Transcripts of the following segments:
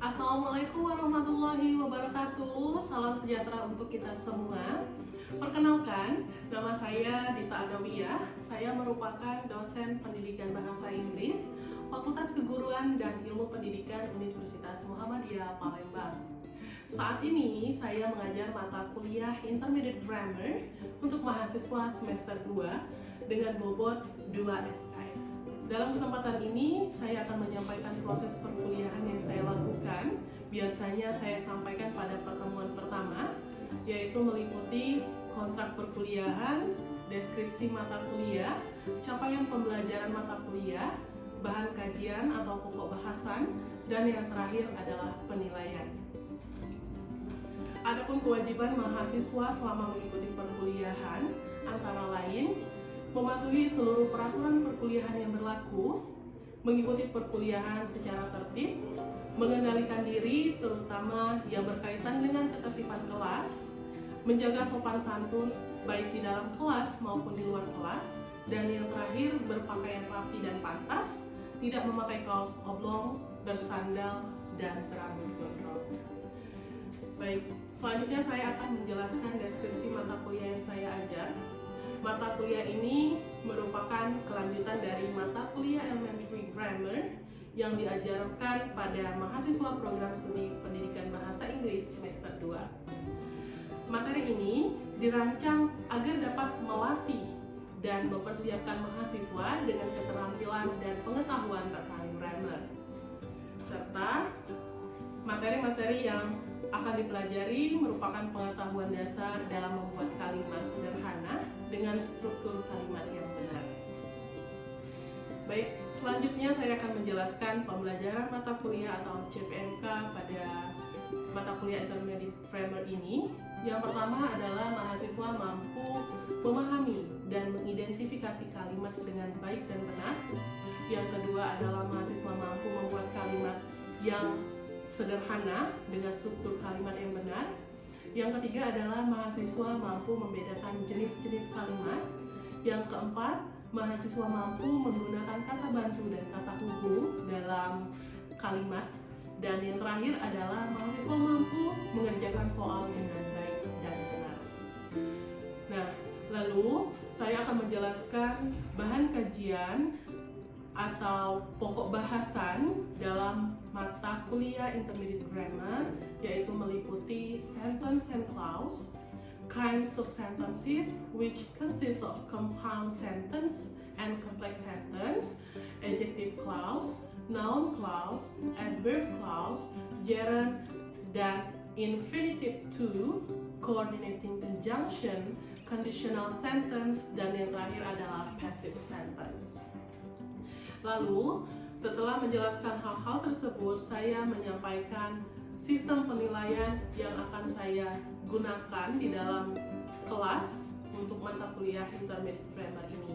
Assalamualaikum warahmatullahi wabarakatuh. Salam sejahtera untuk kita semua. Perkenalkan, nama saya Dita Adawiyah. Saya merupakan dosen pendidikan bahasa Inggris, Fakultas Keguruan dan Ilmu Pendidikan Universitas Muhammadiyah Palembang. Saat ini saya mengajar mata kuliah Intermediate Grammar untuk mahasiswa semester 2 dengan bobot 2 SKS. Dalam kesempatan ini, saya akan menyampaikan proses perkuliahan yang saya lakukan. Biasanya saya sampaikan pada pertemuan pertama, yaitu meliputi kontrak perkuliahan, deskripsi mata kuliah, capaian pembelajaran mata kuliah, bahan kajian atau pokok bahasan, dan yang terakhir adalah penilaian. Adapun kewajiban mahasiswa selama mengikuti perkuliahan, antara lain mematuhi seluruh peraturan perkuliahan yang berlaku, mengikuti perkuliahan secara tertib, mengendalikan diri terutama yang berkaitan dengan ketertiban kelas, menjaga sopan santun baik di dalam kelas maupun di luar kelas, dan yang terakhir berpakaian rapi dan pantas, tidak memakai kaos oblong, bersandal, dan berambut gondrong. Baik, selanjutnya saya akan menjelaskan deskripsi mata kuliah yang saya ajar. Mata kuliah ini merupakan kelanjutan dari mata kuliah Elementary Grammar yang diajarkan pada mahasiswa program studi pendidikan bahasa Inggris semester 2. Materi ini dirancang agar dapat melatih dan mempersiapkan mahasiswa dengan keterampilan dan pengetahuan tentang grammar, serta materi-materi yang akan dipelajari merupakan pengetahuan dasar dalam membuat kalimat sederhana dengan struktur kalimat yang benar. Baik, selanjutnya saya akan menjelaskan pembelajaran mata kuliah atau CPMK pada mata kuliah Intermediate Grammar ini. Yang pertama adalah mahasiswa mampu memahami dan mengidentifikasi kalimat dengan baik dan benar. Yang kedua adalah mahasiswa mampu membuat kalimat yang sederhana dengan struktur kalimat yang benar. Yang ketiga adalah mahasiswa mampu membedakan jenis-jenis kalimat. Yang keempat, mahasiswa mampu menggunakan kata bantu dan kata hubung dalam kalimat. Dan yang terakhir adalah mahasiswa mampu mengerjakan soal dengan baik dan benar. Nah, lalu saya akan menjelaskan bahan kajian atau pokok bahasan dalam mata kuliah Intermediate Grammar, yaitu meliputi sentence and clause, kinds of sentences which consist of compound sentence and complex sentence, adjective clause, noun clause, adverb clause, gerund, dan infinitive to, coordinating conjunction, conditional sentence, dan yang terakhir adalah passive sentence. Lalu, setelah menjelaskan hal-hal tersebut, saya menyampaikan sistem penilaian yang akan saya gunakan di dalam kelas untuk mata kuliah Intermediate Grammar ini.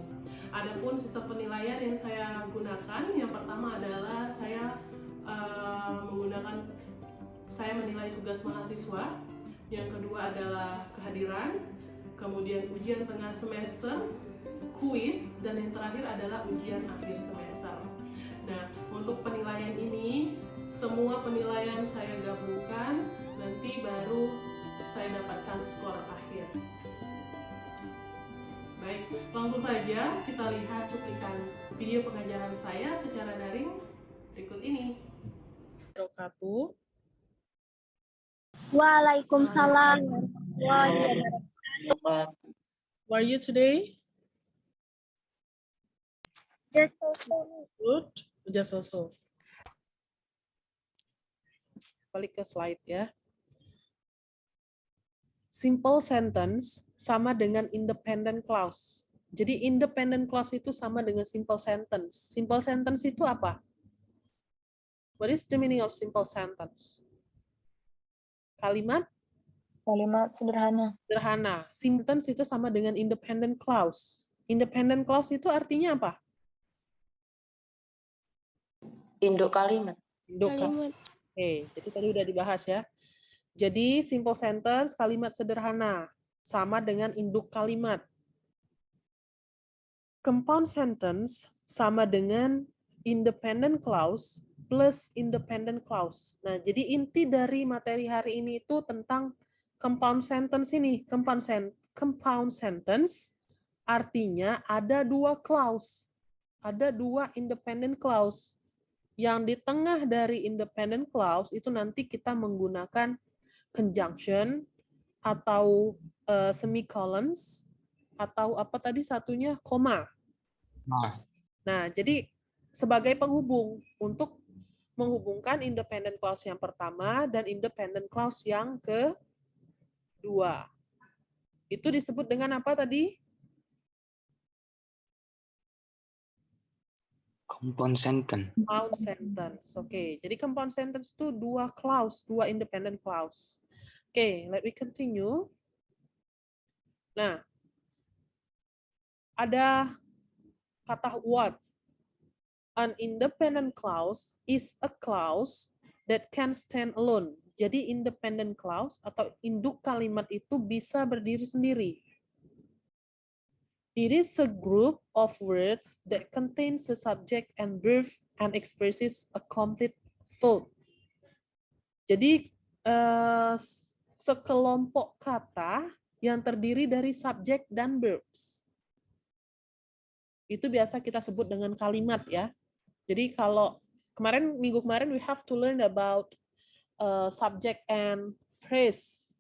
Adapun sistem penilaian yang saya gunakan, yang pertama adalah saya menilai tugas mahasiswa, yang kedua adalah kehadiran, kemudian ujian tengah semester, kuis, dan yang terakhir adalah ujian akhir semester. Nah, untuk penilaian ini, semua penilaian saya gabungkan, nanti baru saya dapatkan skor akhir. Baik, langsung saja kita lihat cuplikan video pengajaran saya secara daring berikut ini. Wabarakatuh. Waalaikumsalam warahmatullahi wabarakatuh. How are you today? Just also. Good, just also. Balik ke slide ya. Simple sentence sama dengan independent clause. Jadi independent clause itu sama dengan simple sentence. Simple sentence itu apa? What is the meaning of simple sentence? Kalimat Sederhana. sederhana. Sentence itu sama dengan independent clause. Independent clause itu artinya apa? Induk kalimat. Induk kalimat. Oke, jadi tadi udah dibahas ya. Jadi simple sentence kalimat sederhana sama dengan induk kalimat. Compound sentence sama dengan independent clause plus independent clause. Nah, jadi inti dari materi hari ini itu tentang compound sentence ini. Compound sentence artinya ada dua clause. Ada dua independent clause. Yang di tengah dari independent clause itu nanti kita menggunakan conjunction atau semicolons atau apa tadi satunya koma. Nah, jadi sebagai penghubung untuk menghubungkan independent clause yang pertama dan independent clause yang kedua. Itu disebut dengan apa tadi? Compound sentence. Compound sentence. Oke, jadi compound sentence itu dua clause, dua independent clause. Oke, let me continue. Nah, ada kata what. An independent clause is a clause that can stand alone. Jadi independent clause atau induk kalimat itu bisa berdiri sendiri. It is a group of words that contains the subject and verb and expresses a complete thought. Jadi sekelompok kata yang terdiri dari subjek dan verbs. Itu biasa kita sebut dengan kalimat ya. Jadi kalau minggu kemarin we have to learn about subject and phrase.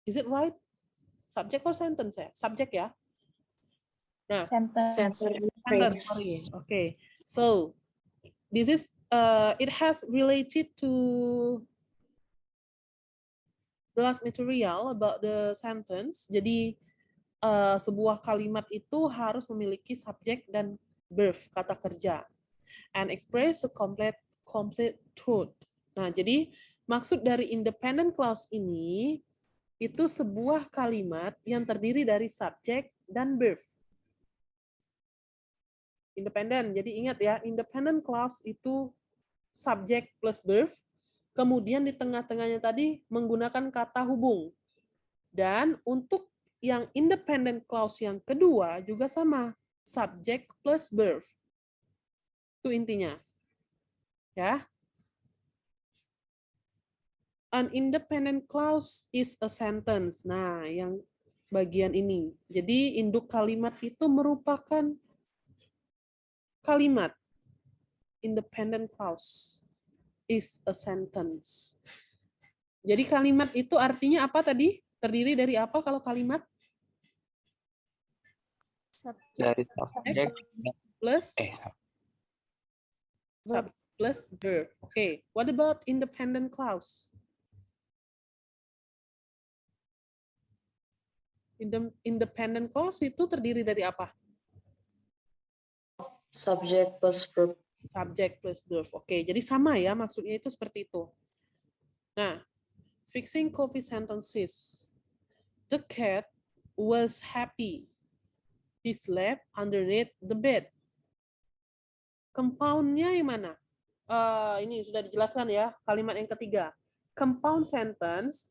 Is it right? Subject or sentence ya? Subject ya. Nah, Sentence. sorry. Okay. So this is it has related to the last material about the sentence. Jadi sebuah kalimat itu harus memiliki subjek dan verb, kata kerja, and express a complete truth. Nah, jadi maksud dari independent clause ini itu sebuah kalimat yang terdiri dari subjek dan verb. Independent. Jadi ingat ya, independent clause itu subjek plus verb, kemudian di tengah-tengahnya tadi menggunakan kata hubung. Dan untuk yang independent clause yang kedua juga sama, subject plus verb. Itu intinya. Ya. An independent clause is a sentence. Nah, yang bagian ini. Jadi induk kalimat itu merupakan kalimat. Independent clause is a sentence. Jadi kalimat itu artinya apa tadi? Terdiri dari apa kalau kalimat? Dari subjek Plus plus verb. Okay. What about independent clause? Independent clause itu terdiri dari apa? Subject plus verb. Subject plus verb. Oke, jadi sama ya maksudnya itu seperti itu. Nah, fixing copy sentences. The cat was happy. He slept underneath the bed. Compound-nya yang mana? Ini sudah dijelaskan ya, kalimat yang ketiga. Compound sentence,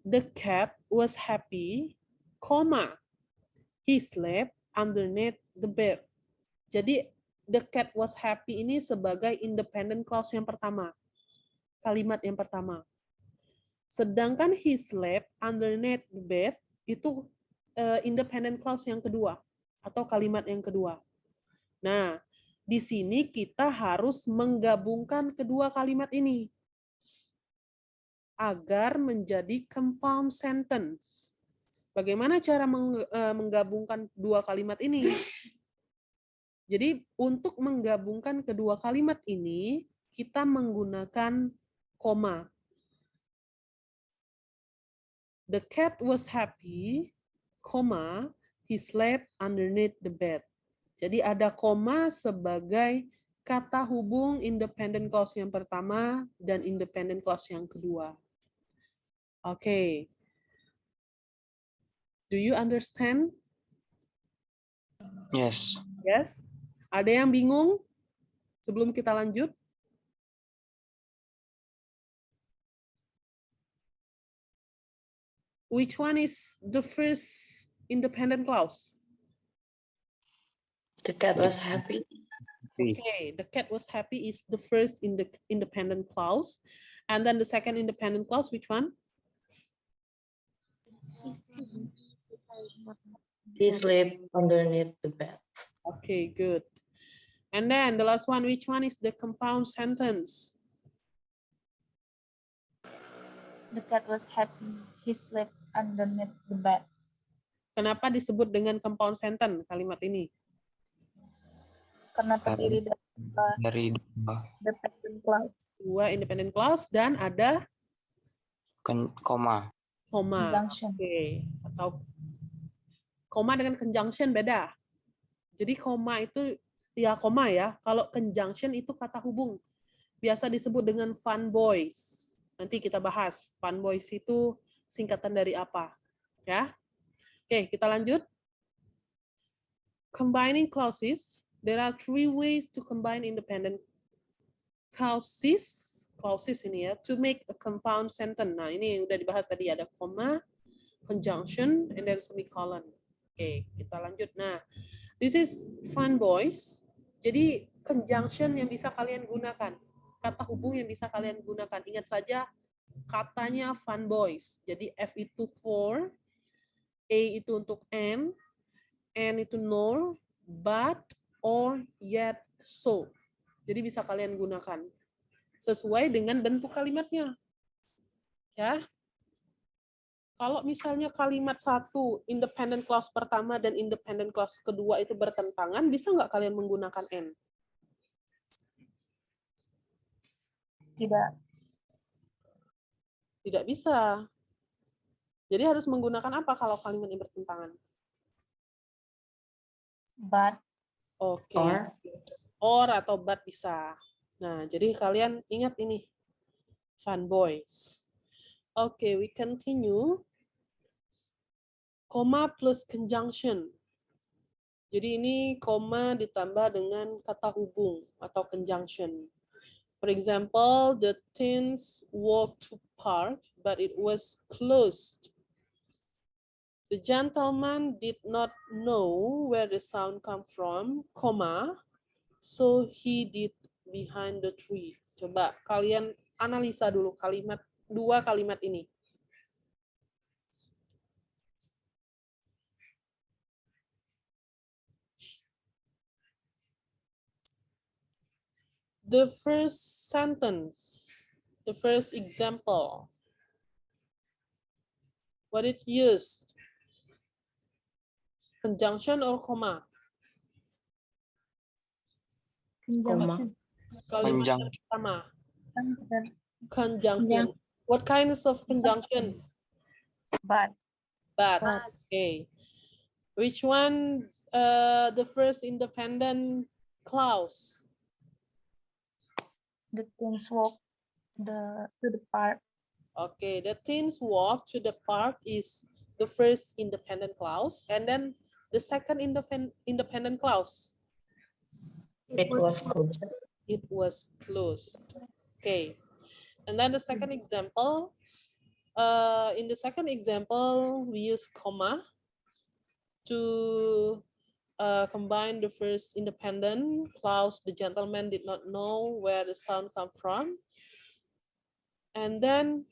the cat was happy, comma, he slept underneath the bed. Jadi, the cat was happy ini sebagai independent clause yang pertama. Kalimat yang pertama. Sedangkan he slept underneath the bed itu independent clause yang kedua atau kalimat yang kedua. Nah, di sini kita harus menggabungkan kedua kalimat ini agar menjadi compound sentence. Bagaimana cara menggabungkan dua kalimat ini? Jadi untuk menggabungkan kedua kalimat ini, kita menggunakan koma. The cat was happy, comma, he slept underneath the bed. Jadi ada koma sebagai kata hubung independent clause yang pertama dan independent clause yang kedua. Oke. Do you understand? Yes. Yes. Ada yang bingung sebelum kita lanjut? Which one is the first independent clause? The cat was happy. happy. Okay, the cat was happy is the first in the independent clause. And then the second independent clause, which one? He slept underneath the bed. Okay, good. And then the last one, which one is the compound sentence? The cat was happy. He slept underneath the bed. Kenapa disebut dengan compound sentence kalimat ini? Karena terdiri dari Dari dua dependent clause. Dua independent clause dan ada koma. koma. Conjunction. Oke, atau koma dengan conjunction beda. Jadi koma itu ya koma ya. Kalau conjunction itu kata hubung. Biasa disebut dengan fun boys. Nanti kita bahas. Fun boys itu singkatan dari apa? Ya. Oke, kita lanjut. Combining clauses. There are 3 ways to combine independent clauses. Clauses ini ya, to make a compound sentence. Nah, ini udah dibahas tadi, ada comma, conjunction, and then semicolon. Oke, kita lanjut. Nah, this is fun boys. Jadi conjunction yang bisa kalian gunakan, kata hubung yang bisa kalian gunakan. Ingat saja katanya fun boys. Jadi F itu for, A itu untuk N itu nor, but, or, yet, so. Jadi bisa kalian gunakan sesuai dengan bentuk kalimatnya. Ya. Kalau misalnya kalimat satu, independent clause pertama dan independent clause kedua itu bertentangan, bisa nggak kalian menggunakan N? Tidak. Tidak bisa. Jadi harus menggunakan apa kalau kalimatnya bertentangan? But. Oke. Or atau but bisa. Nah, jadi kalian ingat ini. Fun boys. Oke, we continue. Koma plus conjunction. Jadi ini koma ditambah dengan kata hubung atau conjunction. For example, the teens walked to park, but it was closed. The gentleman did not know where the sound come from, comma, so he did behind the tree. Coba kalian analisa dulu dua kalimat ini. The first sentence, the first example, what it used? Conjunction or comma? Conjunction. Kalimat pertama. Conjunction. What kinds of conjunction? But. Okay. Which one? The first independent clause. The teens walk to the park. Okay, the teens walk to the park is the first independent clause, and then the second independent clause. It was closed. It was closed. Okay, and then the second example. In the second example, we use comma to combine the first independent clause. The gentleman did not know where the sound come from. And then,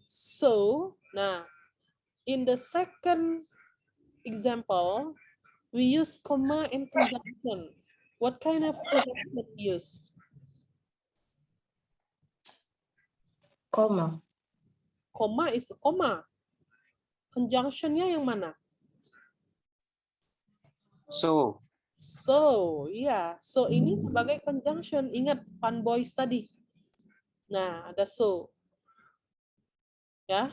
so, now, in the second example, we use comma and conjunction. What kind of conjunction we use? Comma. Comma is comma. Conjunctionnya yang mana? So. So, ya. So ini sebagai conjunction. Ingat fun boys tadi. Nah, ada so. Ya.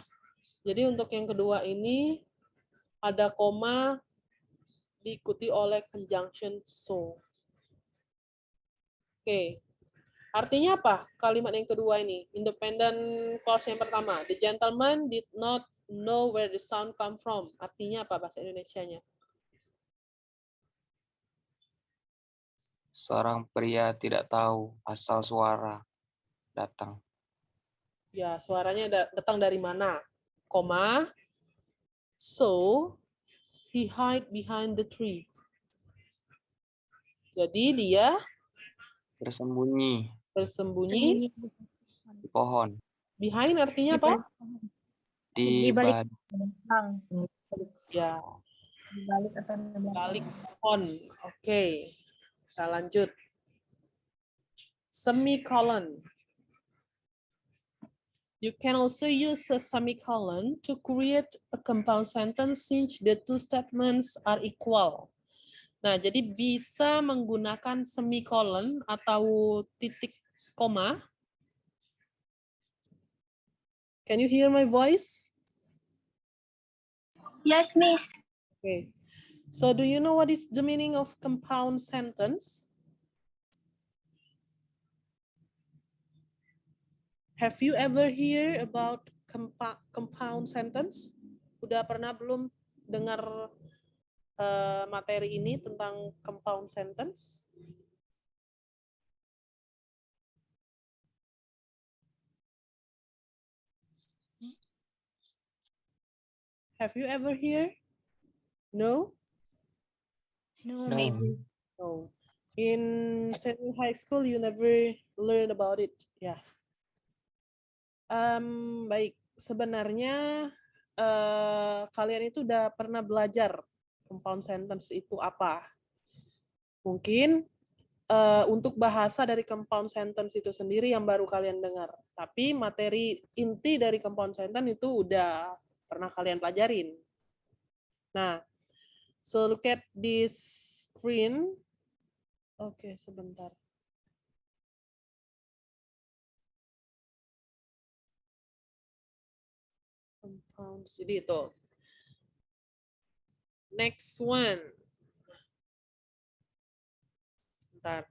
Jadi untuk yang kedua ini ada koma diikuti oleh conjunction so. Oke. Artinya apa? Kalimat yang kedua ini. Independent clause yang pertama. The gentleman did not know where the sound come from. Artinya apa bahasa Indonesianya? Seorang pria tidak tahu asal suara datang. Ya, suaranya datang dari mana? Koma. So, he hide behind the tree. Jadi dia Bersembunyi Bersembunyi. di pohon. Behind artinya Di apa? Di balik balik belakang, Ya, di balik atau di belakang. balik pohon. Oke. Kita lanjut. Semicolon. You can also use a semicolon to create a compound sentence since the two statements are equal. Nah, jadi bisa menggunakan semicolon atau titik koma. Can you hear my voice? Yes, Miss. Okay. So do you know what is the meaning of compound sentence? Have you ever hear about compound sentence? Udah pernah belum dengar materi ini tentang compound sentence? Have you ever hear? No? No, No. maybe. No. In senior high school, you never learn about it. Ya. Baik, sebenarnya kalian itu udah pernah belajar compound sentence itu apa? Mungkin untuk bahasa dari compound sentence itu sendiri yang baru kalian dengar. Tapi materi inti dari compound sentence itu udah pernah kalian pelajarin. Nah, so look at this screen. Oke, sebentar. Compounds. Jadi itu. Next one. Bentar.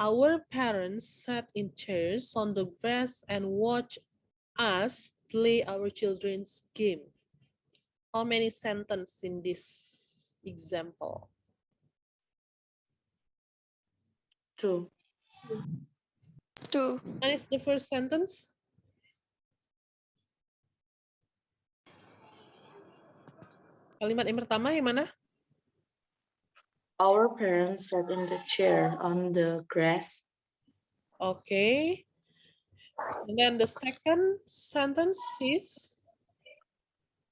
Our parents sat in chairs on the grass and watched us play our children's game. How many sentences in this example? 2. What is the first sentence? Kalimat yang pertama yang mana? Our parents sat in the chair on the grass. Okay. And then the second sentence is?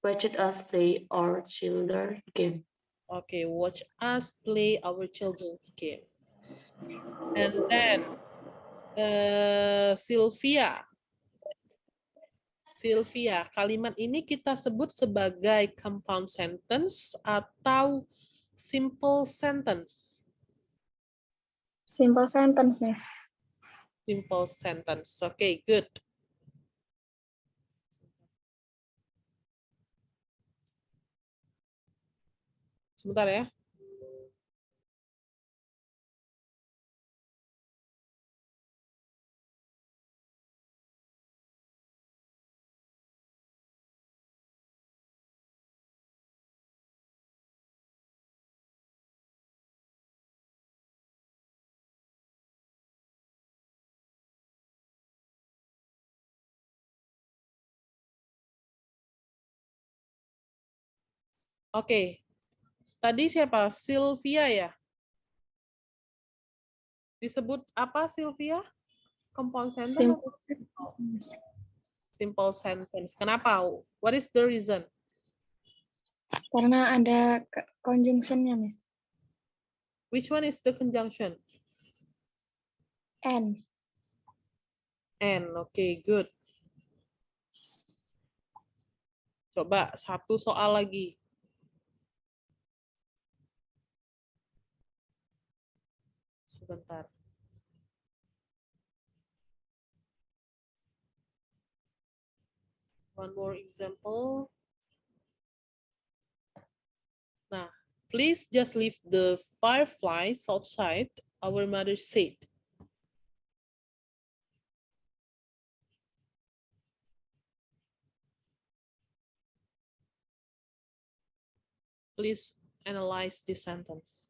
Watched us play our children game. Okay, watch us play our children's game. And then Sylvia, kalimat ini kita sebut sebagai compound sentence atau simple sentence? Simple sentence, Miss. Simple sentence. Okay, good. Sebentar ya. Oke. Tadi siapa? Sylvia ya? Disebut apa Sylvia? Compound sentence? Simple sentence. Kenapa? What is the reason? Karena ada conjunction-nya, Miss. Which one is the conjunction? And. And. Okay, good. Coba satu soal lagi. Sebentar. One more example. Nah, please just leave the fireflies outside, our mother said. Please analyze this sentence.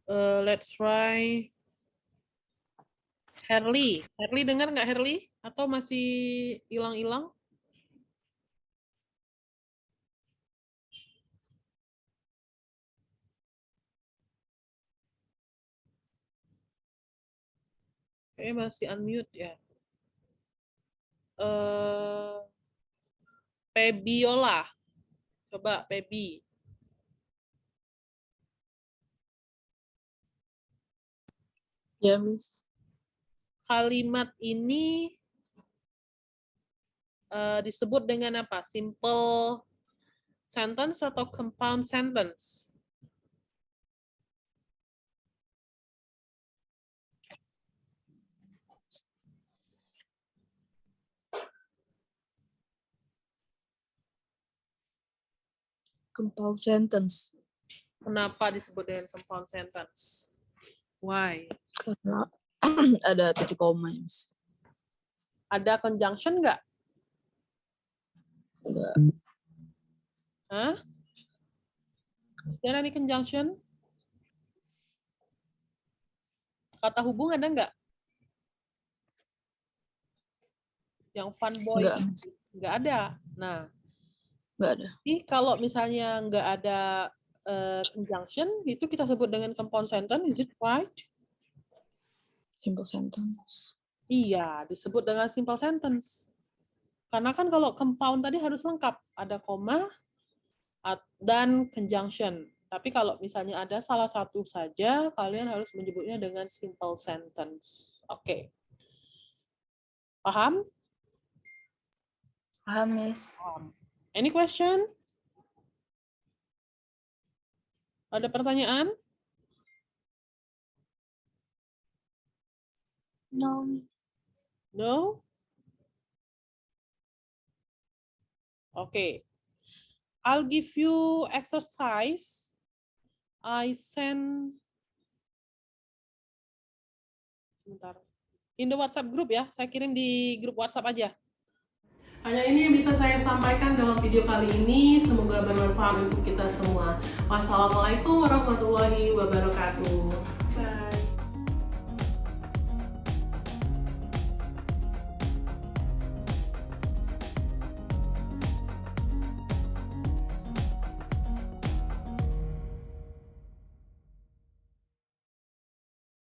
Let's try Herli. Herli dengar nggak Herli? Atau masih hilang-hilang? Kayaknya masih unmute ya. Pebiola. Coba Pebi. Ya, Miss. Kalimat ini disebut dengan apa? Simple sentence atau compound sentence? Compound sentence. Kenapa disebut dengan compound sentence? Why? Karena ada titik koma, Miss. Ada conjunction nggak? Enggak. Hah? Ada nih conjunction? Kata hubung ada nggak? Yang fun boy? Nggak. Nggak ada. Nah, Enggak ada. jadi kalau misalnya nggak ada conjunction, itu kita sebut dengan compound sentence, is it right? Simple sentence. Iya, disebut dengan simple sentence. Karena kan kalau compound tadi harus lengkap, ada koma dan conjunction. Tapi kalau misalnya ada salah satu saja, kalian harus menyebutnya dengan simple sentence. Oke. Paham? Paham, Miss. Any question? Ada pertanyaan? No, Miss. No? Okay. I'll give you exercise. I send sebentar. In the WhatsApp group ya. Saya kirim di grup WhatsApp aja. Hanya ini yang bisa saya sampaikan dalam video kali ini. Semoga bermanfaat untuk kita semua. Wassalamualaikum warahmatullahi wabarakatuh.